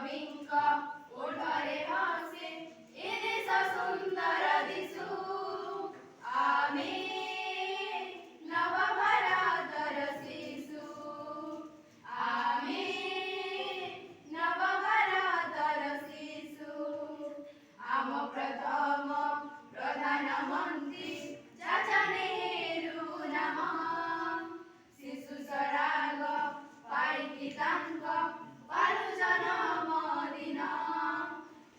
कविंक ओठरे हसे ए देश सुंदर दिसू आमे नव भारतर शिशु आमे नव भारतर शिशु आम प्रथम प्रधानमंत्री चाचा नेहरू नाम शिशु सराग पाइकी तांक पालु जन्मदिन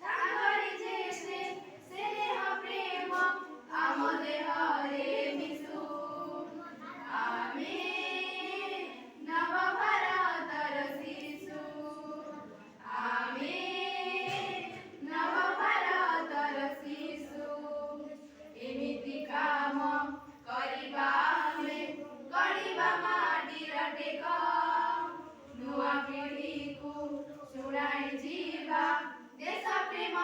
तांकरी जेसे स्नेह प्रेम आम देहरे मिशु आमे नव भारतर शिशु आमे नव भारतर शिशु एमिति काम करिबा आमे गढ़िबा माटीर टेक नुआ पीढ़ी को शुणाई जीवा देश प्रेम